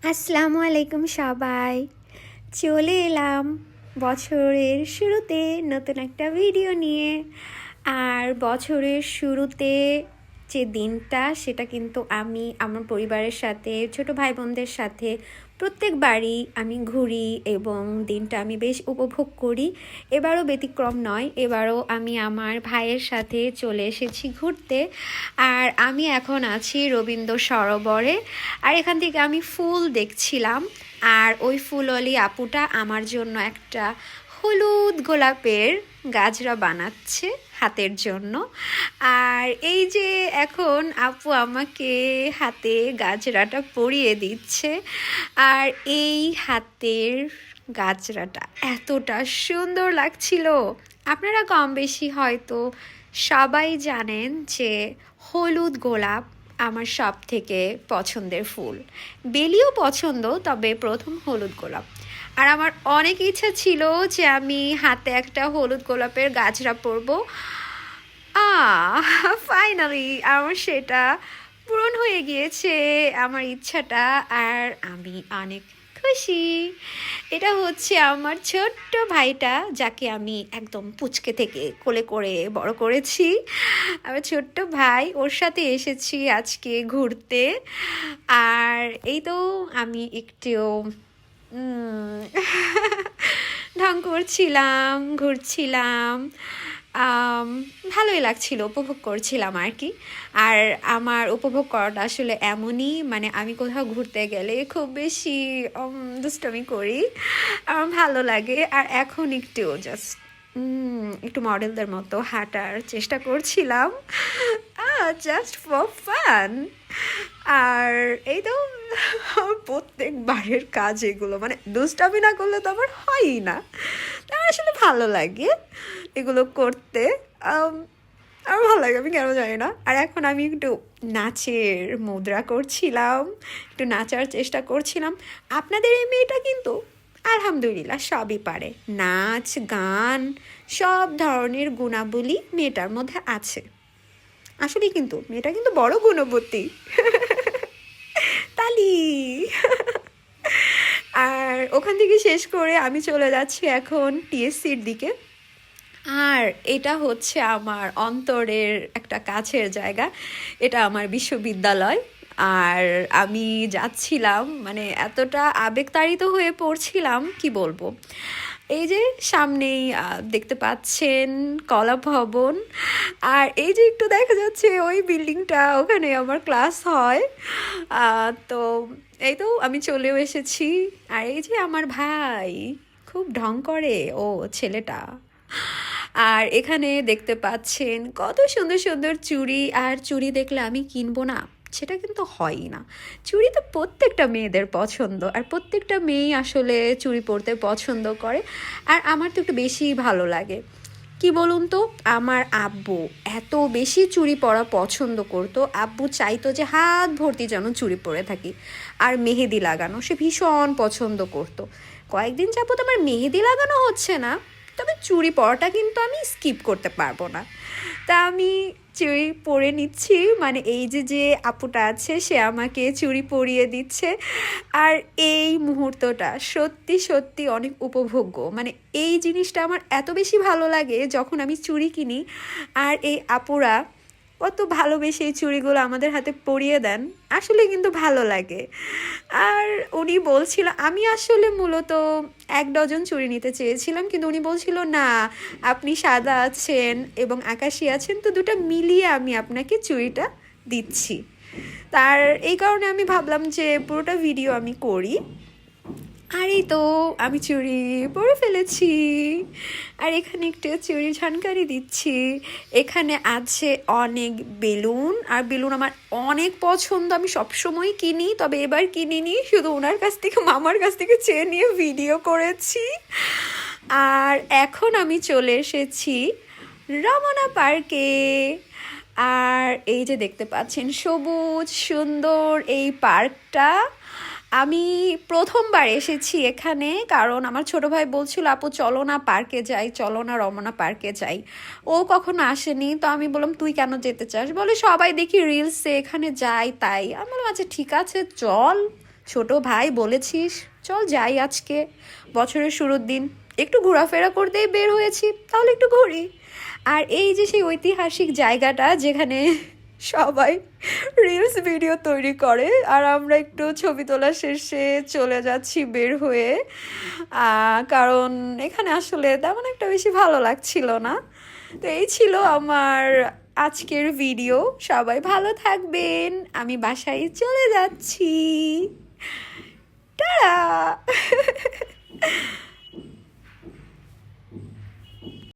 আসসালামু আলাইকুম সবাই। চলে এলাম বছরের শুরুতে নতুন একটা ভিডিও নিয়ে। আর বছরের শুরুতে যে দিনটা সেটা কিন্তু আমি আমার পরিবারের সাথে ছোট ভাই বোনদের সাথে প্রত্যেকবারই আমি ঘুরি এবং দিনটা আমি বেশ উপভোগ করি। এবারও ব্যতিক্রম নয়, এবারও আমি আমার ভাইয়ের সাথে চলে এসেছি ঘুরতে। আর আমি এখন আছি রবীন্দ্র সরোবরে। আর এখান থেকে আমি ফুল দেখছিলাম, আর ওই ফুলওয়ালি আপুটা আমার জন্য একটা হলুদ গোলাপের গাজরা বানাচ্ছে হাতের জন্য। আর এই যে এখন আপু আমাকে হাতে গাজরাটা পরিয়ে দিচ্ছে, আর এই হাতের গাজরাটা এতটা সুন্দর লাগছিল। আপনারা কম বেশি হয়তো সবাই জানেন যে হলুদ গোলাপ আমার সব থেকে পছন্দের ফুল। বেলিও পছন্দ, তবে প্রথম হলুদ গোলাপ। আর আমার অনেক ইচ্ছা ছিল যে আমি হাতে একটা হলুদ গোলাপের গাজরা পরবো। ফাইনালি আমার সেটা পূরণ হয়ে গিয়েছে, আমার ইচ্ছাটা। আর আমি অনেক খুশি। এটা হচ্ছে আমার ছোট্ট ভাইটা, যাকে আমি একদম পুচকে থেকে কোলে করে বড় করেছি। আমার ছোট্ট ভাই, ওর সাথে এসেছি আজকে ঘুরতে। আর এই তো আমি একটু ঢং করছিলাম, ঘুরছিলাম। ভালোই লাগছিল, উপভোগ করছিলাম আর কি। আর আমার উপভোগ করাটা আসলে এমনই, মানে আমি কোথাও ঘুরতে গেলে খুব বেশি দুষ্টামি করি, আমার ভালো লাগে। আর এখন একটু জাস্ট একটু মডেলদের মতো হাঁটার চেষ্টা করছিলাম, জাস্ট ফর ফান। আর এই তো প্রত্যেকবারের কাজ এগুলো, মানে দুষ্টামি না করলে তো আমার হয়ই না। আমার আসলে ভালো লাগে এগুলো করতে। আমার ভালো লাগে, আমি কেন জানি না। আর এখন আমি একটু নাচের মুদ্রা করছিলাম, একটু নাচার চেষ্টা করছিলাম। আপনাদের এই মেয়েটা কিন্তু আলহামদুলিল্লাহ সবই পারে, নাচ গান সব ধরনের গুণাবলী মেয়েটার মধ্যে আছে। আসলে কিন্তু মেয়েটা কিন্তু বড় গুণবতী। তালি। আর ওখান থেকে শেষ করে আমি চলে যাচ্ছি এখন টিএসসির দিকে। আর এটা হচ্ছে আমার অন্তরের একটা কাছের জায়গা, এটা আমার বিশ্ববিদ্যালয়। আর আমি যাচ্ছিলাম, মানে এতটা আবেগতাড়িত হয়ে পড়ছিলাম কি বলবো। এই যে সামনেই দেখতে পাচ্ছেন কলা ভবন, আর এই যে একটু দেখা যাচ্ছে ওই বিল্ডিংটা, ওখানে আমার ক্লাস হয়। তো এই তো আমি চলেও এসেছি। আর এই যে আমার ভাই খুব ঢং করে ও ছেলেটা। আর এখানে দেখতে পাচ্ছেন কত সুন্দর সুন্দর চুড়ি। আর চুড়ি দেখলে আমি কিনবো না সেটা কিন্তু হয়ই না। চুড়ি তো প্রত্যেকটা মেয়েদের পছন্দ, আর প্রত্যেকটা মেয়েই আসলে চুড়ি পরতে পছন্দ করে। আর আমার তো একটু বেশি ভালো লাগে। কি বলুন তো, আমার আব্বু এত বেশি চুড়ি পরা পছন্দ করতো, আব্বু চাইতো যে হাত ভর্তি যেন চুড়ি পরে থাকি। আর মেহেদি লাগানো সে ভীষণ পছন্দ করতো। কয়েকদিন যাবত আমার মেহেদি লাগানো হচ্ছে না, তবে চুড়ি পরাটা কিন্তু আমি স্কিপ করতে পারবো না। তা আমি চুড়ি পরে নিচ্ছি, মানে এই যে যে আপুটা আছে সে আমাকে চুড়ি পরিয়ে দিচ্ছে। আর এই মুহূর্তটা সত্যি সত্যি অনেক উপভোগ্য। মানে এই জিনিসটা আমার এত বেশি ভালো লাগে যখন আমি চুড়ি কিনি, আর এই আপুরা কত ভালোবেসে এই চুড়িগুলো আমাদের হাতে পরিয়ে দেন, আসলে কিন্তু ভালো লাগে। আর উনি বলছিল, আমি আসলে মূলত 1 ডজন চুড়ি নিতে চেয়েছিলাম, কিন্তু উনি বলছিল না, আপনি সাদা আছেন এবং আকাশি আছেন, তো দুটো মিলিয়ে আমি আপনাকে চুড়িটা দিচ্ছি। তার এই কারণে আমি ভাবলাম যে পুরোটা ভিডিও আমি করি। আর এই তো আমি চুড়ি পরে ফেলেছি। আর এখানে একটু চুড়ি ঝানকারি দিচ্ছি। এখানে আছে অনেক বেলুন, আর বেলুন আমার অনেক পছন্দ, আমি সবসময় কিনি, তবে এবার কিনিনি, শুধু ওনার কাছ থেকে মামার কাছ থেকে চেয়ে নিয়ে ভিডিও করেছি। আর এখন আমি চলে এসেছি রমনা পার্কে। আর এই যে দেখতে পাচ্ছেন সবুজ সুন্দর এই পার্কটা, আমি প্রথমবার এসেছি এখানে, কারণ আমার ছোট ভাই বলছিল আপু চলো না পার্কে যাই, চলো না রমনা পার্কে যাই। ও কখনো আসেনি, তো আমি বললাম তুই কেন যেতে চাস, বলে সবাই দেখি রিলসে এখানে যাই তাই। আমি বললাম আচ্ছা ঠিক আছে চল, ছোট ভাই বলেছিস চল যাই আজকে, বছরের শুরুর দিন একটু ঘোরাফেরা করতেই বের হয়েছি, তাহলে একটু ঘুরি। আর এই যে সেই ঐতিহাসিক জায়গাটা যেখানে সবাই রিলস ভিডিও তৈরি করে, আর আমরা একটু ছবি তোলা শেষে চলে যাচ্ছি বের হয়ে, কারণ এখানে আসলে তেমন একটা বেশি ভালো লাগছিল না। তো এই ছিল আমার আজকের ভিডিও। সবাই ভালো থাকবেন, আমি বাসায় চলে যাচ্ছি। টাটা।